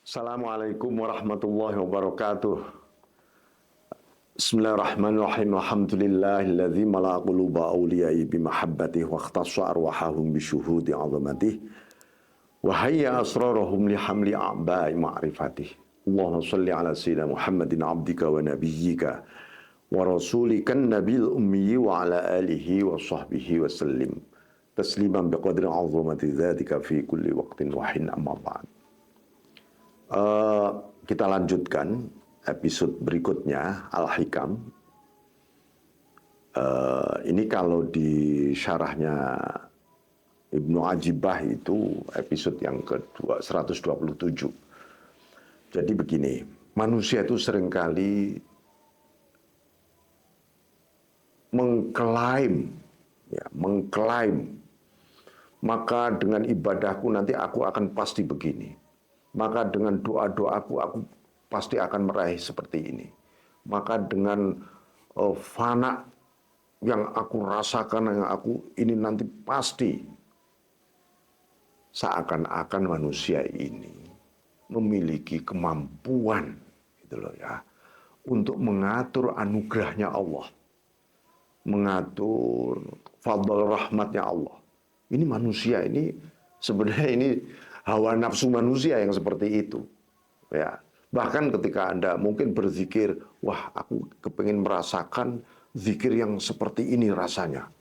Assalamualaikum warahmatullahi wabarakatuh. Bismillahirrahmanirrahim. Alhamdulillahilladzi mala'a quluba awliyai bimahabbatihi wa ikhtassa arwahahum bisyuhudi 'azamatihi wa hayya asrarahum lihamli a'ba'i ma'rifatih. Allahumma shalli ala sayyidina Muhammadin abdika wa nabiyyika wa rasulikan nabil ummi wa ala alihi wa sahbihi wa sallim tasliman biqadri 'azamati dzatika fi kulli waqtin wa hin amma ba'd. Kita lanjutkan episode berikutnya Al-Hikam. Ini kalau di syarahnya Ibnu Ajibah itu episode yang ke-127. Jadi begini, manusia itu seringkali mengklaim, maka dengan ibadahku nanti aku akan pasti begini. Maka dengan doa-doaku aku pasti akan meraih seperti ini. Maka dengan fana yang aku rasakan, yang aku ini nanti pasti. Seakan-akan manusia ini memiliki kemampuan gitu loh ya, untuk mengatur anugerahnya Allah, mengatur fadl rahmatnya Allah. Ini manusia ini sebenarnya ini hawa nafsu manusia yang seperti itu. Ya, bahkan ketika Anda mungkin berzikir, wah aku kepingin merasakan zikir yang seperti ini rasanya.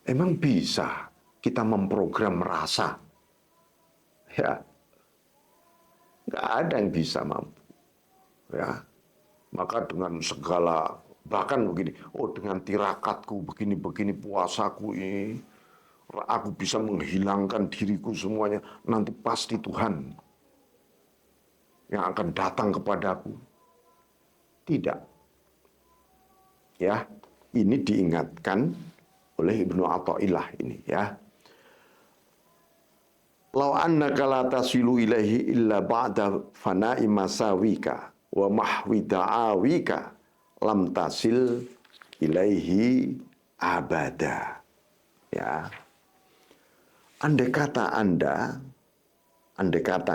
Emang bisa kita memprogram rasa? Ya, nggak ada yang bisa mampu. Ya, maka dengan segala, bahkan begini, oh dengan tirakatku begini-begini, puasaku ini, aku bisa menghilangkan diriku semuanya. Nanti pasti Tuhan yang akan datang kepadaku. Tidak. Ya, ini diingatkan oleh Ibnu Athaillah ini ya. Lau annaka la tasilu ilaihi illa ba'da fana'i masawika wa mahwi da'awika lam tasil ilaihi abada. Ya. Andai kata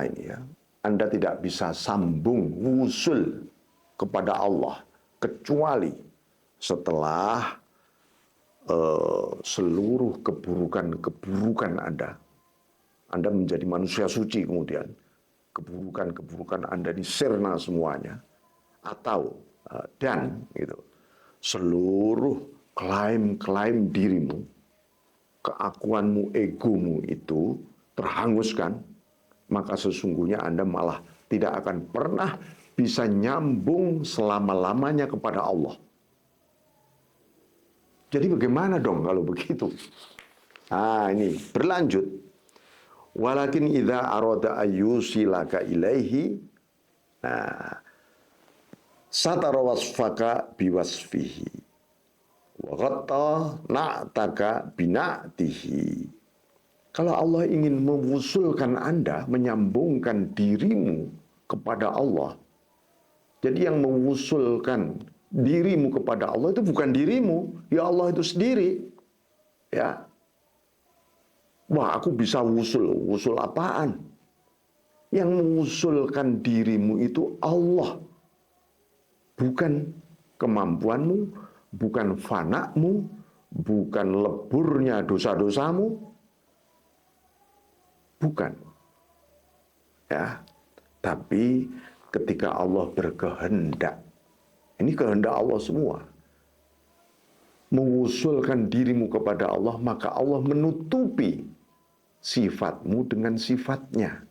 ini ya, Anda tidak bisa sambung wusul kepada Allah kecuali setelah seluruh keburukan Anda menjadi manusia suci, kemudian keburukan Anda disirna semuanya, atau dan gitu, seluruh klaim dirimu, keakuanmu, egomu itu terhanguskan, maka sesungguhnya Anda malah tidak akan pernah bisa nyambung selama-lamanya kepada Allah. Jadi bagaimana dong kalau begitu? Nah ini berlanjut. Walakin idza arada ayyusilaka ilaihi, satara wasfaka biwasfihi wa ghatta na'taka bina'tihi. Kalau Allah ingin mewusulkan Anda, menyambungkan dirimu kepada Allah, jadi yang mewusulkan dirimu kepada Allah itu bukan dirimu, ya Allah itu sendiri. Ya. Wah, aku bisa wusul apaan? Yang mengusulkan dirimu itu Allah. Bukan kemampuanmu, bukan fanakmu, bukan leburnya dosa-dosamu, bukan. Ya, tapi ketika Allah berkehendak, ini kehendak Allah semua, mengusulkan dirimu kepada Allah, maka Allah menutupi sifatmu dengan sifatnya.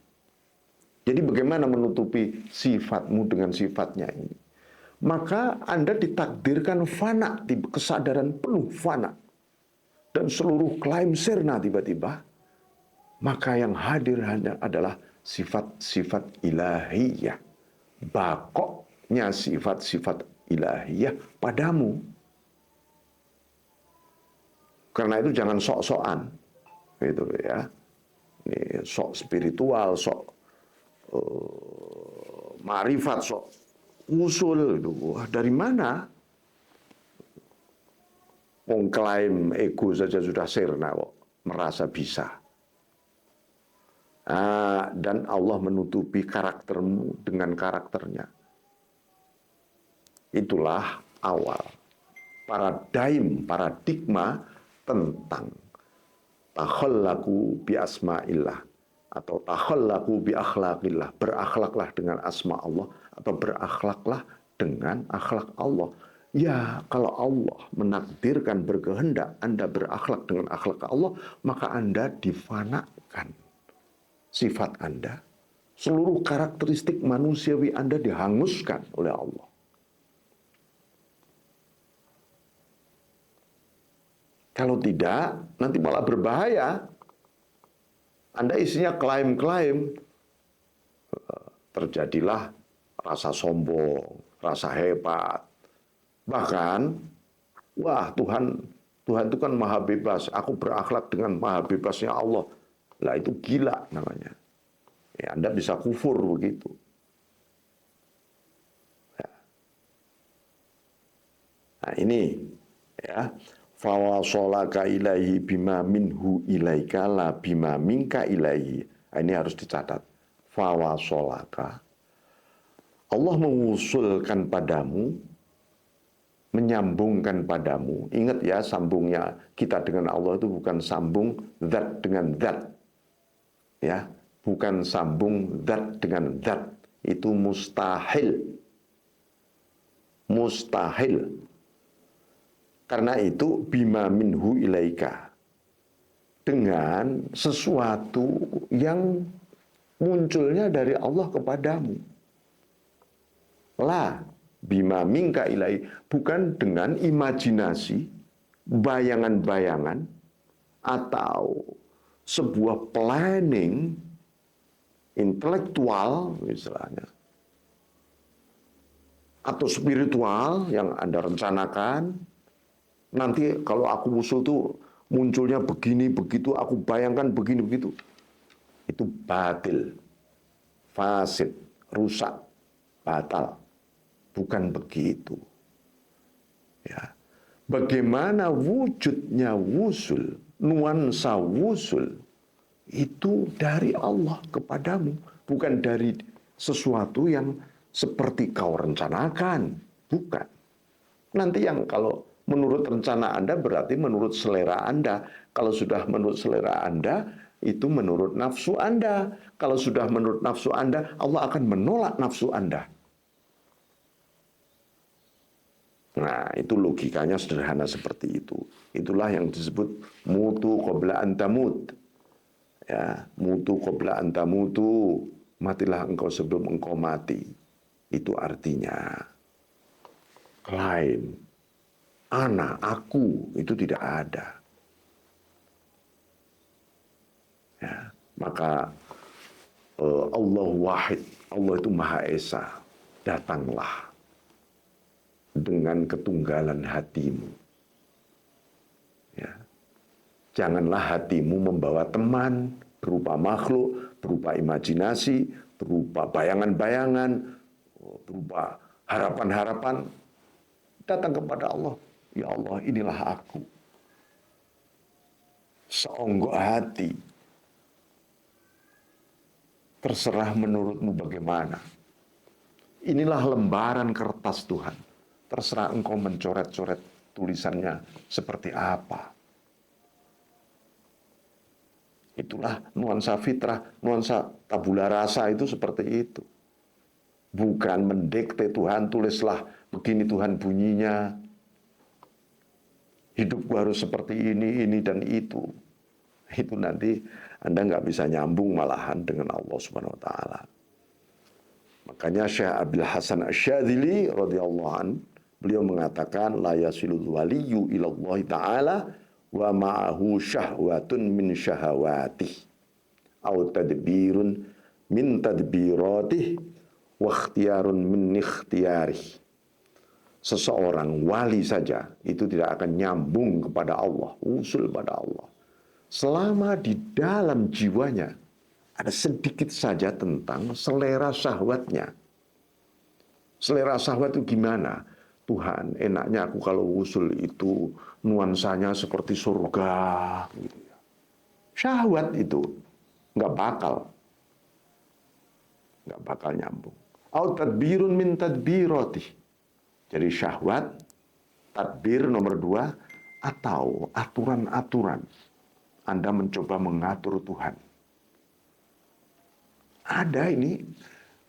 Jadi bagaimana menutupi sifatmu dengan sifatnya ini? Maka Anda ditakdirkan fana, kesadaran penuh fana, dan seluruh klaim sirna tiba-tiba. Maka yang hadir hanya adalah sifat-sifat ilahiyah, bakoknya sifat-sifat ilahiyah padamu. Karena itu jangan sok-sokan, gitu ya. Ini sok spiritual, sok ma'rifat, sok usul itu. Wah, dari mana? Mengklaim ego saja sudah sirna kok, merasa bisa. dan Allah menutupi karaktermu dengan karakternya. Itulah awal paradigma tentang takhallaku bi asma'illah atau takhallaku bi akhlaqillah, berakhlaklah dengan asma Allah atau berakhlaklah dengan akhlak Allah. Ya, kalau Allah menakdirkan berkehendak Anda berakhlak dengan akhlak Allah, maka Anda difanakan sifat Anda. Seluruh karakteristik manusiawi Anda dihanguskan oleh Allah. Kalau tidak, nanti malah berbahaya. Anda isinya klaim-klaim. Terjadilah rasa sombong, rasa hebat. Bahkan, wah Tuhan itu kan maha bebas. Aku berakhlak dengan maha bebasnya Allah. Lah itu gila namanya. Ya, Anda bisa kufur begitu. Ya. Nah ini ya. Fawasolaka ilaihi bima minhu ilaika la bima minka ilaihi. Ini harus dicatat. Fawasolaka. Allah mengusulkan padamu, menyambungkan padamu. Ingat ya, sambungnya kita dengan Allah itu bukan sambung zat dengan zat. Ya, bukan sambung zat dengan zat. Itu mustahil. Mustahil. Karena itu bima minhu ilaika, dengan sesuatu yang munculnya dari Allah kepadamu. La bima minka ilai, bukan dengan imajinasi, bayangan-bayangan atau sebuah planning intelektual misalnya, atau spiritual yang Anda rencanakan. Nanti kalau aku usul tuh munculnya begini, begitu, aku bayangkan begini, begitu. Itu batil, fasid, rusak, batal. Bukan begitu. Ya. Bagaimana wujudnya wusul, nuansa wusul, itu dari Allah kepadamu. Bukan dari sesuatu yang seperti kau rencanakan. Bukan. Nanti yang kalau menurut rencana Anda berarti menurut selera Anda. Kalau sudah menurut selera Anda, itu menurut nafsu Anda. Kalau sudah menurut nafsu Anda, Allah akan menolak nafsu Anda. Nah, itu logikanya sederhana seperti itu. Itulah yang disebut mutu qabla an tamut. Ya, mutu qabla an tamutu. Matilah engkau sebelum engkau mati. Itu artinya klaim ana, aku, itu tidak ada. Ya, maka Allah wahid, Allah itu Maha Esa. Datanglah dengan ketunggalan hatimu. Ya. Janganlah hatimu membawa teman berupa makhluk, berupa imajinasi, berupa bayangan-bayangan, berupa harapan-harapan. Datang kepada Allah. Ya Allah, inilah aku. Seonggok hati. Terserah menurutmu bagaimana. Inilah lembaran kertas Tuhan. Terserah engkau mencoret-coret tulisannya seperti apa. Itulah nuansa fitrah, nuansa tabula rasa itu seperti itu. Bukan mendikte Tuhan, tulislah begini Tuhan bunyinya. Hidupku harus seperti ini dan itu. Itu nanti Anda nggak bisa nyambung malahan dengan Allah Subhanahu Wa Taala. Makanya Syekh Abdul Hasan Asyadzili radhiyallahu an, beliau mengatakan la yasilul waliyyu ilallahi ta'ala wa ma'ahu syahwatun min syahawatih au tadbirun min tadbiratih wa ikhtiyarun min ikhtiyarih. Seseorang wali saja itu tidak akan nyambung kepada Allah, usul pada Allah, selama di dalam jiwanya ada sedikit saja tentang selera syahwatnya. Selera syahwat itu gimana? Tuhan, enaknya aku kalau usul itu nuansanya seperti surga. Syahwat itu nggak bakal. nggak bakal nyambung. Au tadbirun min tadbirati. Jadi syahwat, tadbir nomor 2, atau aturan-aturan Anda mencoba mengatur Tuhan. Ada ini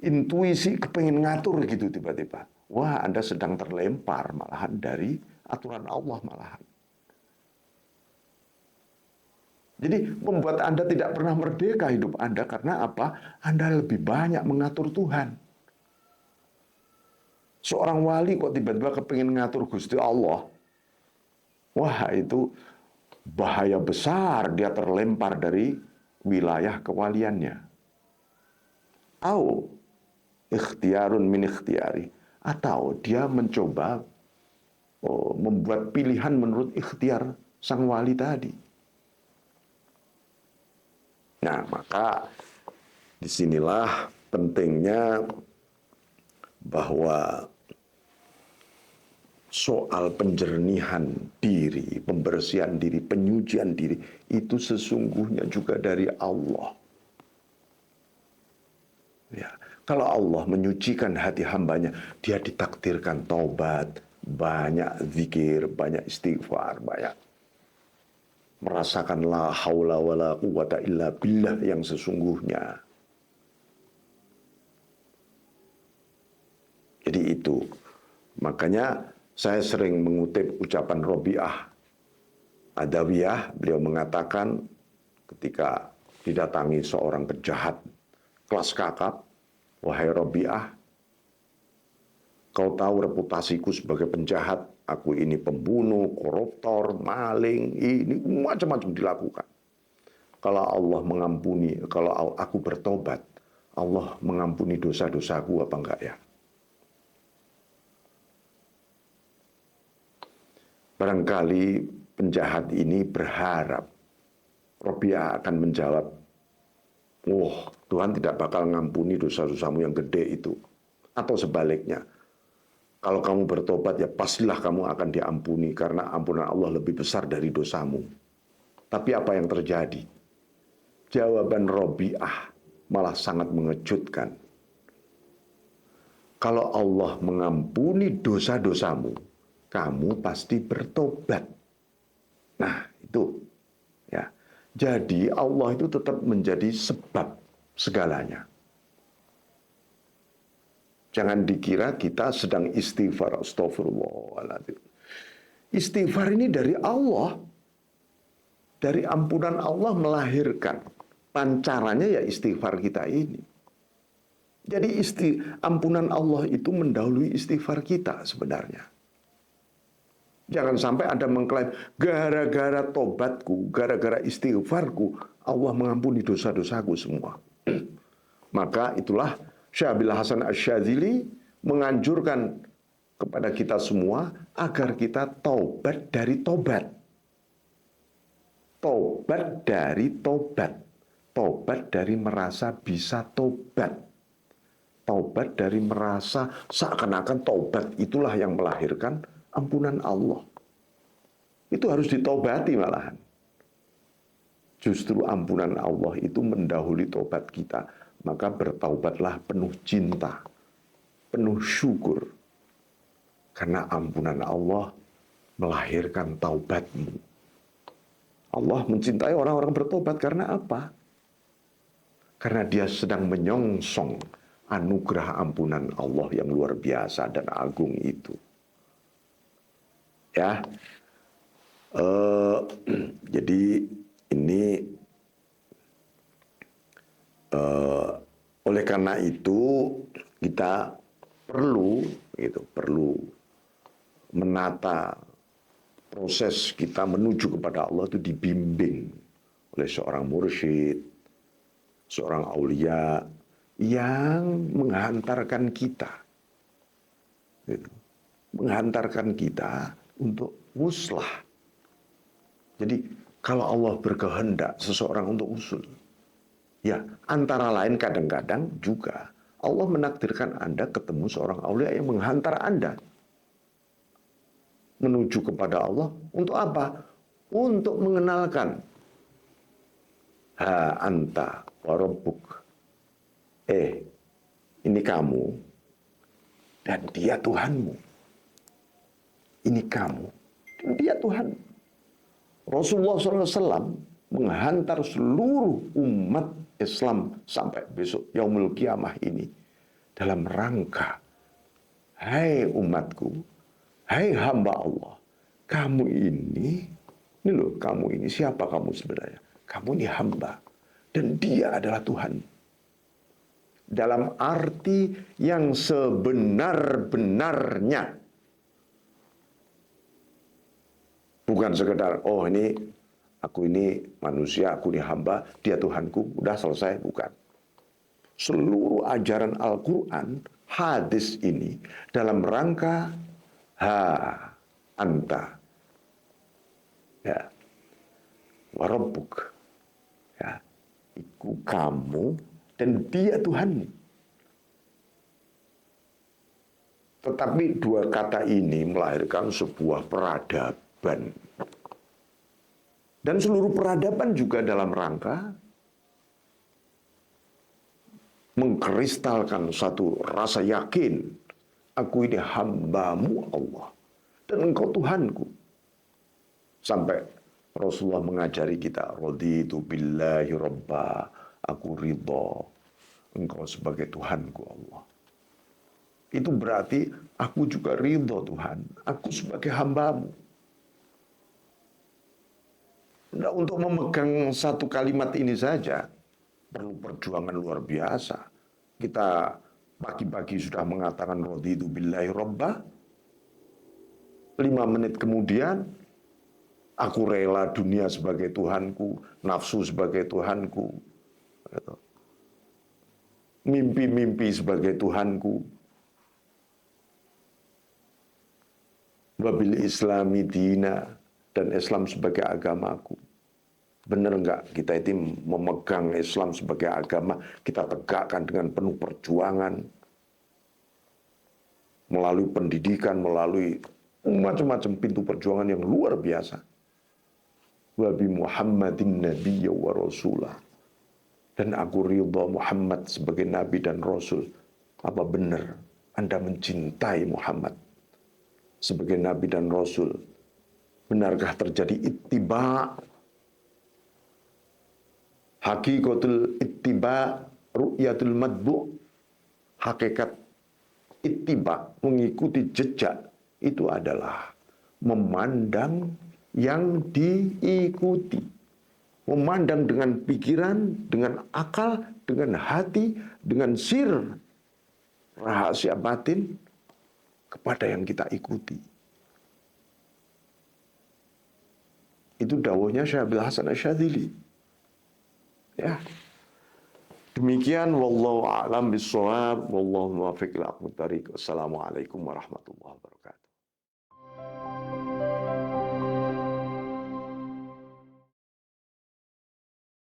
intuisi kepengen ngatur gitu tiba-tiba. Wah, Anda sedang terlempar malahan dari aturan Allah malahan. Jadi membuat Anda tidak pernah merdeka hidup Anda karena apa? Anda lebih banyak mengatur Tuhan. Seorang wali kok tiba-tiba kepingin ngatur Gusti Allah. Wah, itu bahaya besar, dia terlempar dari wilayah kewaliannya. Au ikhtiarun min ikhtiari, atau dia mencoba membuat pilihan menurut ikhtiar sang wali tadi. Nah, maka disinilah pentingnya bahwa soal penjernihan diri, pembersihan diri, penyucian diri, itu sesungguhnya juga dari Allah. Ya, kalau Allah menyucikan hati hambanya, dia ditakdirkan taubat, banyak zikir, banyak istighfar, banyak merasakan la haula wala quwata illa billah yang sesungguhnya. Jadi itu. Makanya saya sering mengutip ucapan Robi'ah Adawiyah. Beliau mengatakan ketika didatangi seorang penjahat kelas kakap, wahai Robi'ah, kau tahu reputasiku sebagai penjahat, aku ini pembunuh, koruptor, maling, ini macam-macam dilakukan. Kalau Allah mengampuni, kalau aku bertobat, Allah mengampuni dosa-dosaku apa enggak ya? Barangkali penjahat ini berharap Robi'ah akan menjawab, "Wah, Tuhan tidak bakal ngampuni dosa-dosamu yang gede itu." Atau sebaliknya, kalau kamu bertobat ya pastilah kamu akan diampuni karena ampunan Allah lebih besar dari dosamu. Tapi apa yang terjadi? Jawaban Robi'ah malah sangat mengejutkan. Kalau Allah mengampuni dosa-dosamu, kamu pasti bertobat. Nah, itu ya. Jadi Allah itu tetap menjadi sebab segalanya. Jangan dikira kita sedang istighfar, astagfirullahaladzim. Istighfar ini dari Allah. Dari ampunan Allah melahirkan. Pancarannya ya istighfar kita ini. Jadi ampunan Allah itu mendahului istighfar kita sebenarnya. Jangan sampai Anda mengklaim, gara-gara tobatku, gara-gara istighfarku, Allah mengampuni dosa-dosaku semua. Maka itulah Syekh Hasan Asy-Syadzili menganjurkan kepada kita semua agar kita taubat dari tobat. Taubat dari tobat. Taubat dari merasa bisa tobat. Taubat dari merasa seakan-akan taubat itulah yang melahirkan ampunan Allah. Itu harus ditaubati malahan. Justru ampunan Allah itu mendahului taubat kita. Maka bertaubatlah penuh cinta, penuh syukur. Karena ampunan Allah melahirkan taubatmu. Allah mencintai orang-orang bertobat karena apa? Karena dia sedang menyongsong anugerah ampunan Allah yang luar biasa dan agung itu. Ya, jadi ini oleh karena itu kita perlu menata proses kita menuju kepada Allah itu dibimbing oleh seorang mursyid, seorang aulia yang menghantarkan kita, menghantarkan kita untuk wuslah. Jadi kalau Allah berkehendak seseorang untuk usul, ya antara lain kadang-kadang juga Allah menakdirkan Anda ketemu seorang aulia yang menghantar Anda menuju kepada Allah untuk apa? Untuk mengenalkan ha anta wa rabbuk. ini kamu, dan dia Tuhanmu. Ini kamu, dan dia Tuhan. Rasulullah SAW menghantar seluruh umat Islam sampai besok Yaumul Qiyamah ini dalam rangka, hai umatku, hai hamba Allah, kamu ini loh, kamu ini siapa kamu sebenarnya? Kamu ini hamba, dan dia adalah Tuhan. Dalam arti yang sebenar-benarnya. Bukan sekedar, oh ini, aku ini manusia, aku ini hamba, dia Tuhanku, udah selesai. Bukan. Seluruh ajaran Al-Quran, hadis ini, dalam rangka, anta. Ya. Warabbuk. Ya. Iku kamu, dan dia Tuhan. Tetapi dua kata ini melahirkan sebuah peradaban. Dan seluruh peradaban juga dalam rangka mengkristalkan satu rasa yakin. Aku ini hambamu Allah. Dan engkau Tuhanku. Sampai Rasulullah mengajari kita, raditu billahi rabba, aku ridho engkau sebagai Tuhanku Allah. Itu berarti aku juga ridho Tuhan, aku sebagai hambamu. Nah, untuk memegang satu kalimat ini saja perlu perjuangan luar biasa. Kita pagi-pagi sudah mengatakan raditu billahi rabba, 5 menit kemudian aku rela dunia sebagai Tuhanku, nafsu sebagai Tuhanku, mimpi-mimpi sebagai Tuhanku, wabil islami dina, dan Islam sebagai agamaku. Benar enggak kita itu memegang Islam sebagai agama, kita tegakkan dengan penuh perjuangan, melalui pendidikan, melalui macam-macam pintu perjuangan yang luar biasa. Wabi Muhammadin nabiyya wa rasulah. Dan aku ridha Muhammad sebagai nabi dan rasul. Apa benar Anda mencintai Muhammad sebagai nabi dan rasul? Benarkah terjadi ittiba? Hakikatul ittiba ru'yatul matbu'. Hakikat ittiba, mengikuti jejak, itu adalah memandang yang diikuti. Memandang dengan pikiran, dengan akal, dengan hati, dengan sir, rahasia batin kepada yang kita ikuti. Itu dawuhnya Syekh Abil Hasan Asyadzili. Ya. Demikian wallahu a'lam bishawab, wallahu muwaffiq ila aqwamit thariq. Wassalamualaikum warahmatullahi wabarakatuh.